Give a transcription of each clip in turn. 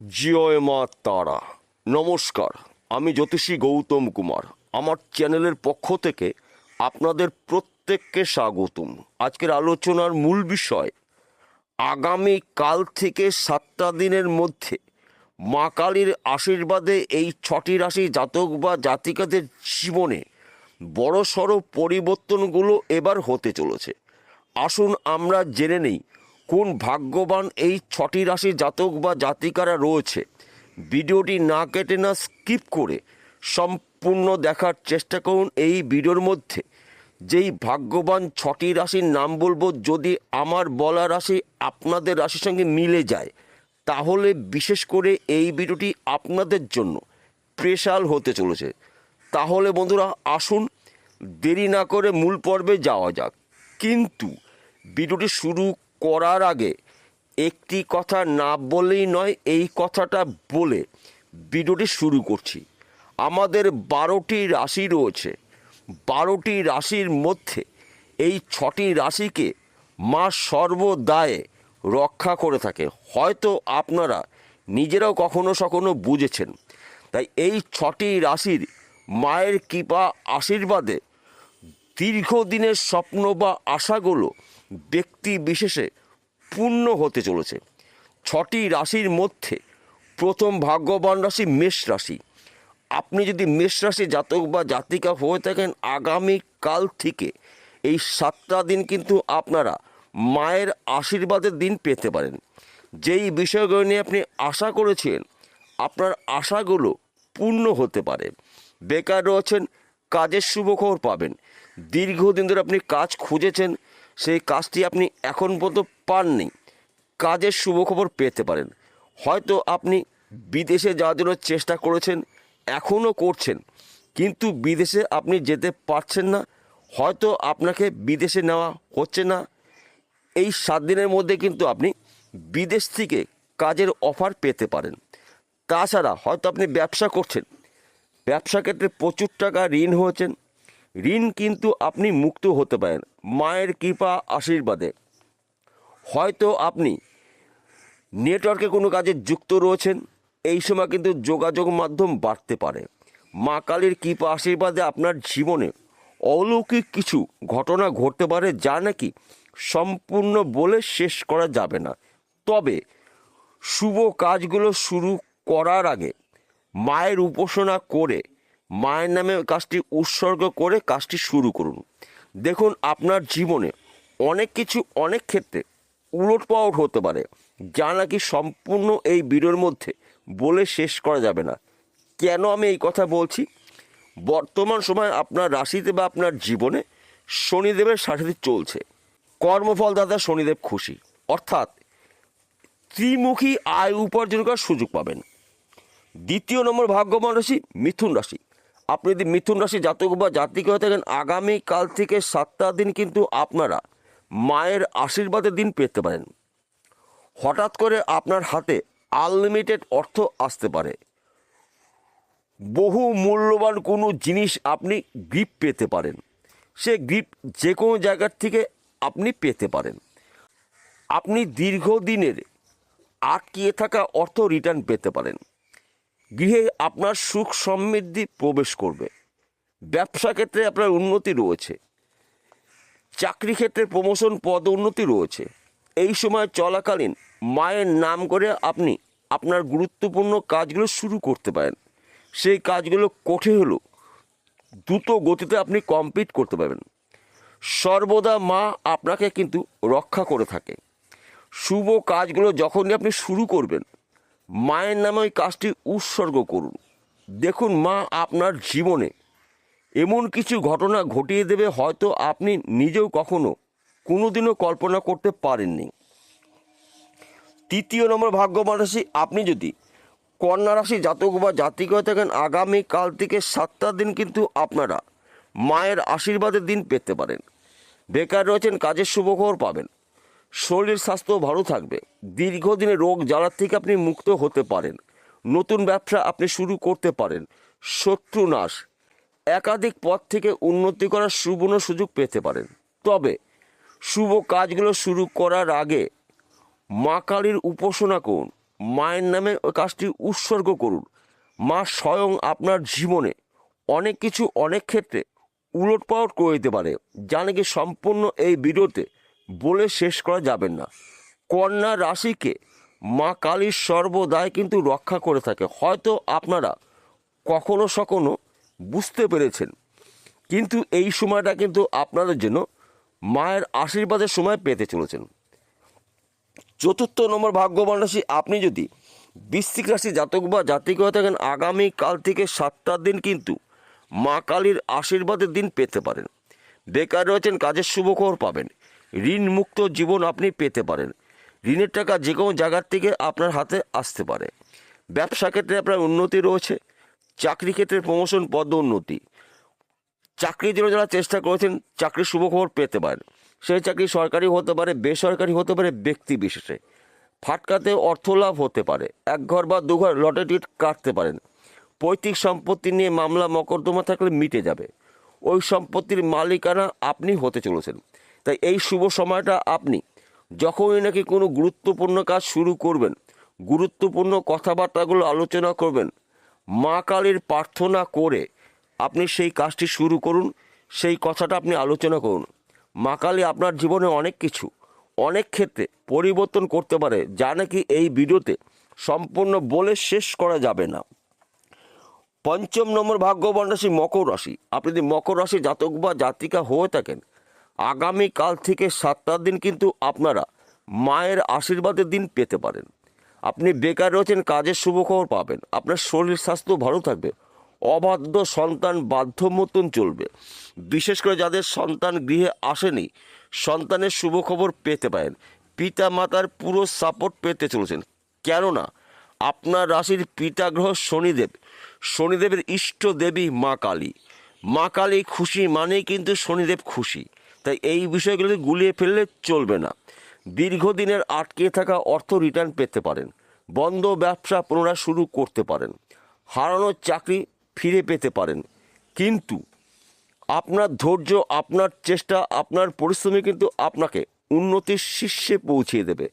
জয় মা তারা। নমস্কার, আমি জ্যোতিষী গৌতম কুমার। আমার চ্যানেলের পক্ষ থেকে আপনাদের প্রত্যেককে স্বাগতম। আজকের আলোচনার মূল বিষয়, আগামী কাল থেকে 7টা দিনের মধ্যে মা কালীর আশীর্বাদে এই 6টি রাশি জাতক বা জাতিকাদের জীবনে বড়সড় পরিবর্তনগুলো এবার হতে চলেছে। আসুন আমরা জেনে নেই কোন ভাগ্যবান এই 6টি রাশির জাতক বা জাতিকারা রয়েছে। ভিডিওটি না কেটে না স্কিপ করে সম্পূর্ণ দেখার চেষ্টা করুন। এই ভিডিওর মধ্যে যেই ভাগ্যবান 6টি রাশির নাম বলবো, যদি আমার বলা রাশি আপনাদের রাশির সঙ্গে মিলে যায় তাহলে বিশেষ করে এই ভিডিওটি আপনাদের জন্য স্পেশাল হতে চলেছে। তাহলে বন্ধুরা আসুন দেরি না করে মূল পর্বে যাওয়া যাক। কিন্তু ভিডিওটি শুরু করার আগে একটি কথা না বললেই নয়, এই কথাটা বলে ভিডিওটি শুরু করছি। আমাদের 12টি রাশি রয়েছে। 12টি রাশির মধ্যে এই 6টি রাশিকে মা সর্বদায় রক্ষা করে থাকে। হয়তো আপনারা নিজেরাও কখনো বুঝেছেন। তাই এই 6টি রাশির মায়ের কৃপা আশীর্বাদে দীর্ঘদিনের স্বপ্ন বা আশাগুলো ব্যক্তি বিশেষে পূর্ণ হতে চলেছে। 6টি রাশির মধ্যে প্রথম ভাগ্যবান রাশি মেষ রাশি। আপনি যদি মেষ রাশি জাতক বা জাতিকা হয়ে থাকেন, আগামী কাল থেকে এই 7টা দিন কিন্তু আপনারা মায়ের আশীর্বাদের দিন পেতে পারেন। যেই বিষয়গুলো নিয়ে আপনি আশা করেছিলেন আপনার আশাগুলো পূর্ণ হতে পারে। বেকার রয়েছেন, কাজের শুভ খবর পাবেন। দীর্ঘদিন ধরে আপনি কাজ খুঁজেছেন, সেই কাজটি আপনি এখন পর্যন্ত পাননি, কাজের শুভ খবর পেতে পারেন। হয়তো আপনি বিদেশে যাওয়ার জন্য চেষ্টা করেছেন, এখনও করছেন, কিন্তু বিদেশে আপনি যেতে পারছেন না, হয়তো আপনাকে বিদেশে নেওয়া হচ্ছে না। এই 7 দিনের মধ্যে কিন্তু আপনি বিদেশ থেকে কাজের অফার পেতে পারেন। তাছাড়া হয়তো আপনি ব্যবসা করছেন, ব্যবসা ক্ষেত্রে প্রচুর টাকা ঋণ হয়েছেন, ঋণ কিন্তু আপনি মুক্ত হতে পারেন মায়ের কৃপা আশীর্বাদে। হয়তো আপনি নেটওয়ার্কে কোনো কাজে যুক্ত রয়েছেন, এই সময় কিন্তু যোগাযোগ মাধ্যম বাড়তে পারে। মা কালীর কৃপা আশীর্বাদে আপনার জীবনে অলৌকিক কিছু ঘটনা ঘটতে পারে, যা নাকি সম্পূর্ণ বলে শেষ করা যাবে না। তবে শুভ কাজগুলো শুরু করার আগে মায়ের উপাসনা করে, মায়ের নামে কাজটি উৎসর্গ করে কাজটি শুরু করুন। দেখুন আপনার জীবনে অনেক কিছু অনেক ক্ষেত্রে উলটপালট হতে পারে, যা নাকি সম্পূর্ণ এই ভিডিওর মধ্যে বলে শেষ করা যাবে না। কেন আমি এই কথা বলছি? বর্তমান সময় আপনার রাশিতে বা আপনার জীবনে শনিদেবের সাথে চলছে। কর্মফল দাদা শনিদেব খুশি, অর্থাৎ ত্রিমুখী আয় উপার্জন করার সুযোগ পাবেন। দ্বিতীয় নম্বর ভাগ্যবান রাশি মিথুন রাশি। আপনি যদি মিথুন রাশি জাতক বা জাতিকা হয়ে থাকেন, আগামীকাল থেকে 7টা দিন কিন্তু আপনারা মায়ের আশীর্বাদের দিন পেতে পারেন। হঠাৎ করে আপনার হাতে আনলিমিটেড অর্থ আসতে পারে। বহু মূল্যবান কোনো জিনিস আপনি গিফট পেতে পারেন। সে গিফট যে কোনো জায়গার থেকে আপনি পেতে পারেন। আপনি দীর্ঘদিনের আটকিয়ে থাকা অর্থ রিটার্ন পেতে পারেন। গৃহে আপনার সুখ সমৃদ্ধি প্রবেশ করবে। ব্যবসা ক্ষেত্রে আপনার উন্নতি রয়েছে। চাকরি ক্ষেত্রে প্রমোশন পদ উন্নতি রয়েছে। এই সময় চলাকালীন মায়ের নাম করে আপনি আপনার গুরুত্বপূর্ণ কাজগুলো শুরু করতে পারেন। সেই কাজগুলো কঠিন হলেও দ্রুত গতিতে আপনি কমপ্লিট করতে পারবেন। সর্বদা মা আপনাকে কিন্তু রক্ষা করে থাকে। শুভ কাজগুলো যখনই আপনি শুরু করবেন, মায়ের নামে ওই কাজটি উৎসর্গ করুন। দেখুন মা আপনার জীবনে এমন কিছু ঘটনা ঘটিয়ে দেবে, হয়তো আপনি নিজেও কখনো কোনোদিনও কল্পনা করতে পারেননি। তৃতীয় নম্বর ভাগ্যবান রাশি, আপনি যদি কন্যা রাশি জাতক বা জাতিকা হয়ে থাকেন, আগামীকাল থেকে 7টা দিন কিন্তু আপনারা মায়ের আশীর্বাদের দিন পেতে পারেন। বেকার রয়েছেন, কাজের শুভখবর পাবেন। শরীর স্বাস্থ্য ভালো থাকবে। দীর্ঘদিনের রোগ জ্বালার থেকে আপনি মুক্ত হতে পারেন। নতুন ব্যবসা আপনি শুরু করতে পারেন। শত্রু নাশ, একাধিক পথ থেকে উন্নতি করার সুবর্ণ সুযোগ পেতে পারেন। তবে শুভ কাজগুলো শুরু করার আগে মা কালীর উপাসনা করুন। মায়ের নামে ওই কাজটি উৎসর্গ করুন। মা স্বয়ং আপনার জীবনে অনেক কিছু অনেক ক্ষেত্রে উলটপালট করে দিতে পারে, যা নাকি সম্পূর্ণ এই ভিডিওতে বলে শেষ করা যাবেন না। কন্যা রাশিকে মা কালীর সর্বদাই কিন্তু রক্ষা করে থাকে। হয়তো আপনারা কখনো সখনো বুঝতে পেরেছেন, কিন্তু এই সময়টা কিন্তু আপনাদের জন্য মায়ের আশীর্বাদের সময় পেতে চলেছেন। চতুর্থ নম্বর ভাগ্যবান রাশি, আপনি যদি বৃশ্চিক রাশি জাতক বা জাতিকা হয়ে থাকেন, আগামীকাল থেকে 7টা দিন কিন্তু মা কালীর আশীর্বাদের দিন পেতে পারেন। বেকার রয়েছেন, কাজের শুভ খবর পাবেন। ঋণ মুক্ত জীবন আপনি পেতে পারেন। ঋণের টাকা যে কোনো জায়গার থেকে আপনার হাতে আসতে পারে। ব্যবসা ক্ষেত্রে আপনার উন্নতি রয়েছে। চাকরি ক্ষেত্রে প্রমোশন, পদোন্নতি। চাকরির জন্য যারা চেষ্টা করেছেন, চাকরির শুভ খবর পেতে পারেন। সেই চাকরি সরকারি হতে পারে, বেসরকারি হতে পারে, ব্যক্তি বিশেষে। ফাটকাতে অর্থ লাভ হতে পারে। এক ঘর বা দু ঘর লটারি টিকিট কাটতে পারেন। পৈতৃক সম্পত্তি নিয়ে মামলা মকদ্দমা থাকলে মিটে যাবে। ওই সম্পত্তির মালিকানা আপনি হতে চলেছেন। তাই এই শুভ সময়টা আপনি যখনই নাকি কোনো গুরুত্বপূর্ণ কাজ শুরু করবেন, গুরুত্বপূর্ণ কথাবার্তাগুলো আলোচনা করবেন, মা কালীর প্রার্থনা করে আপনি সেই কাজটি শুরু করুন, সেই কথাটা আপনি আলোচনা করুন। মা কালী আপনার জীবনে অনেক কিছু অনেক ক্ষেত্রে পরিবর্তন করতে পারে, যা নাকি এই ভিডিওতে সম্পূর্ণ বলে শেষ করা যাবে না। পঞ্চম নম্বর ভাগ্যবান রাশি মকর রাশি। আপনি যদি মকর রাশি জাতক বা জাতিকা হয়ে থাকেন, আগামীকাল থেকে 7টা দিন কিন্তু আপনারা মায়ের আশীর্বাদের দিন পেতে পারেন। আপনি বেকার রয়েছেন, কাজের শুভ খবর পাবেন। আপনার শরীর স্বাস্থ্য ভালো থাকবে। অবাধ্য সন্তান বাধ্য মতন চলবে। বিশেষ করে যাদের সন্তান গৃহে আসেনি, সন্তানের শুভ খবর পেতে পারেন। পিতা মাতার পুরো সাপোর্ট পেতে চলেছেন, কেননা আপনার রাশির পিতা গ্রহ শনিদেব। শনিদেবের ইষ্ট দেবী মা কালী। মা কালী খুশি মানেই কিন্তু শনিদেব খুশি। তাই এই বিষয়গুলো গুলিয়ে ফেললে চলবে না। দীর্ঘদিনের আটকে থাকা অর্থ রিটার্ন পেতে পারেন। বন্ধ ব্যবসা পুনরায় শুরু করতে পারেন। হারানোর চাকরি ফিরে পেতে পারেন। কিন্তু আপনার ধৈর্য, আপনার চেষ্টা, আপনার পরিশ্রমী কিন্তু আপনাকে উন্নতির শীর্ষে পৌঁছিয়ে দেবে।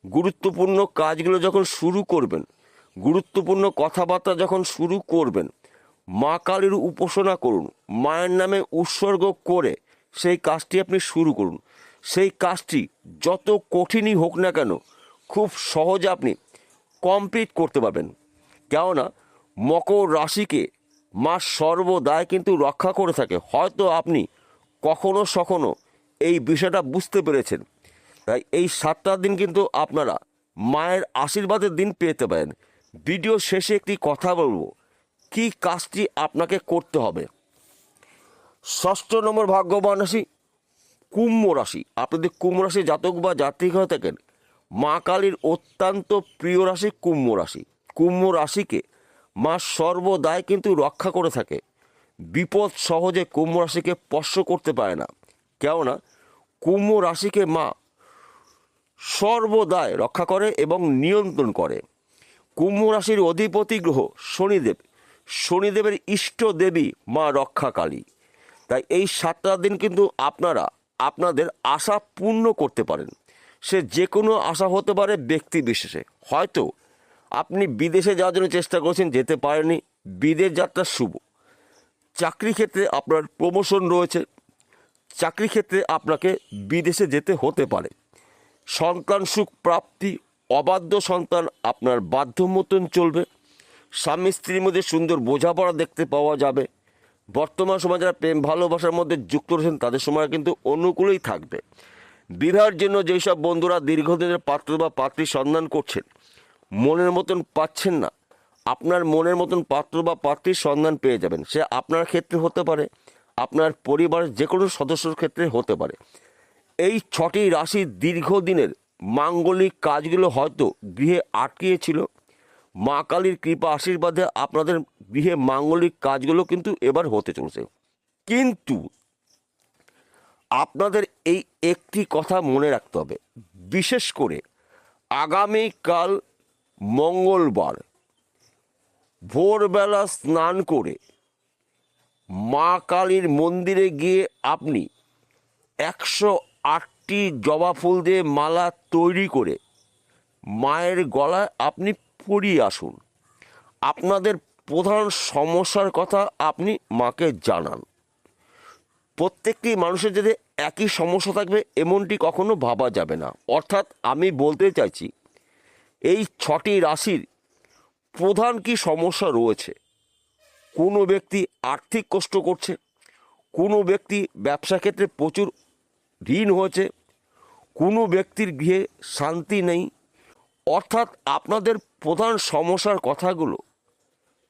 গুরুত্বপূর্ণ কাজগুলো যখন শুরু করবেন, গুরুত্বপূর্ণ কথাবার্তা যখন শুরু করবেন, মা কালীর উপাসনা করুন। মায়ের নামে উৎসর্গ করে সেই কাজটি আপনি শুরু করুন। সেই কাজটি যত কঠিনই হোক না কেন, খুব সহজে আপনি কমপ্লিট করতে পারবেন। কেননা মকর রাশিকে মা সর্বদাই কিন্তু রক্ষা করে থাকে। হয়তো আপনি কখনো সখনো এই বিষয়টা বুঝতে পেরেছেন। তাই এই 7টা দিন কিন্তু আপনারা মায়ের আশীর্বাদের দিন পেতে পারেন। ভিডিও শেষে একটি কথা বলবো, কি কাজটি আপনাকে করতে হবে। ষষ্ঠ নম্বর ভাগ্যবান রাশি কুম্ভ রাশি। আপনি যদি কুম্ভ রাশি জাতক বা জাতিক হয়ে থাকেন, মা কালীর অত্যন্ত প্রিয় রাশি কুম্ভ রাশি। কুম্ভ রাশিকে মা সর্বদাই কিন্তু রক্ষা করে থাকে। বিপদ সহজে কুম্ভ রাশিকে স্পর্শ করতে পারে না, কেননা কুম্ভ রাশিকে মা সর্বদাই রক্ষা করে এবং নিয়ন্ত্রণ করে। কুম্ভ রাশির অধিপতি গ্রহ শনিদেব। শনিদেবের ইষ্ট দেবী মা রক্ষাকালী। তাই এই 7টা দিন কিন্তু আপনারা আপনাদের আশা পূর্ণ করতে পারেন। সে যে কোনো আশা হতে পারে ব্যক্তি বিশেষে। হয়তো আপনি বিদেশে যাওয়ার জন্য চেষ্টা করছেন, যেতে পারেননি, বিদেশ যাত্রা শুভ। চাকরি ক্ষেত্রে আপনার প্রমোশন রয়েছে, চাকরি ক্ষেত্রে আপনাকে বিদেশে যেতে হতে পারে। সন্তান সুখ প্রাপ্তি, অবাধ্য সন্তান আপনার বাধ্য মতন চলবে। স্বামী স্ত্রীর মধ্যে সুন্দর বোঝাপড়া দেখতে পাওয়া যাবে। বর্তমান সময় যারা প্রেম ভালোবাসার মধ্যে যুক্ত রয়েছেন, তাদের সময় কিন্তু অনুকূলেই থাকবে। বিবাহের জন্য যেই সব বন্ধুরা দীর্ঘদিনের পাত্র বা পাত্রীর সন্ধান করছেন, মনের মতন পাচ্ছেন না, আপনার মনের মতন পাত্র বা পাত্রীর সন্ধান পেয়ে যাবেন। সে আপনার ক্ষেত্রে হতে পারে, আপনার পরিবারের যে কোনো সদস্যর ক্ষেত্রে হতে পারে। এই 6টি রাশি দীর্ঘদিনের মাঙ্গলিক কাজগুলো হয়তো গৃহে আটকিয়েছিল। মা কালীর কৃপা আশীর্বাদে আপনাদের গৃহে মাঙ্গলিক কাজগুলো কিন্তু এবার হতে চলেছে। কিন্তু আপনাদের এই একটি কথা মনে রাখতে হবে, বিশেষ করে আগামীকাল মঙ্গলবার ভোরবেলা স্নান করে মা কালীর মন্দিরে গিয়ে আপনি 108টি জবা ফুল দিয়ে মালা তৈরি করে মায়ের গলায় আপনি পুরোপুরি আসুন। আপনাদের প্রধান সমস্যার কথা আপনি মাকে জানান। প্রত্যেকটি মানুষের যদি একই সমস্যা থাকবে এমনটি কখনো ভাবা যাবে না। অর্থাৎ আমি বলতে চাইছি এই 6টি রাশির প্রধান কি সমস্যা রয়েছে। কোনো ব্যক্তি আর্থিক কষ্ট করছে, কোনো ব্যক্তি ব্যবসা ক্ষেত্রে প্রচুর ঋণ হয়েছে, কোনো ব্যক্তির গৃহে শান্তি নেই। অর্থাৎ আপনাদের প্রধান সমস্যার কথাগুলো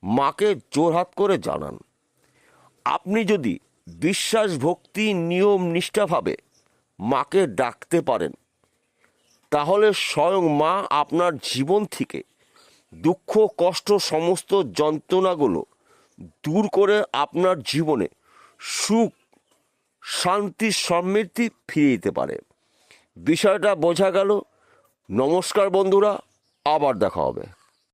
মাকে জোরহাত করে জানান। আপনি যদি বিশ্বাস ভক্তি নিয়ম নিষ্ঠাভাবে মাকে ডাকতে পারেন তাহলে স্বয়ং মা আপনার জীবন থেকে দুঃখ কষ্ট সমস্ত যন্ত্রণাগুলো দূর করে আপনার জীবনে সুখ শান্তি সমৃদ্ধি ফিরিয়ে দিতে পারে। বিষয়টা বোঝা গেল। নমস্কার বন্ধুরা, আবার দেখা হবে।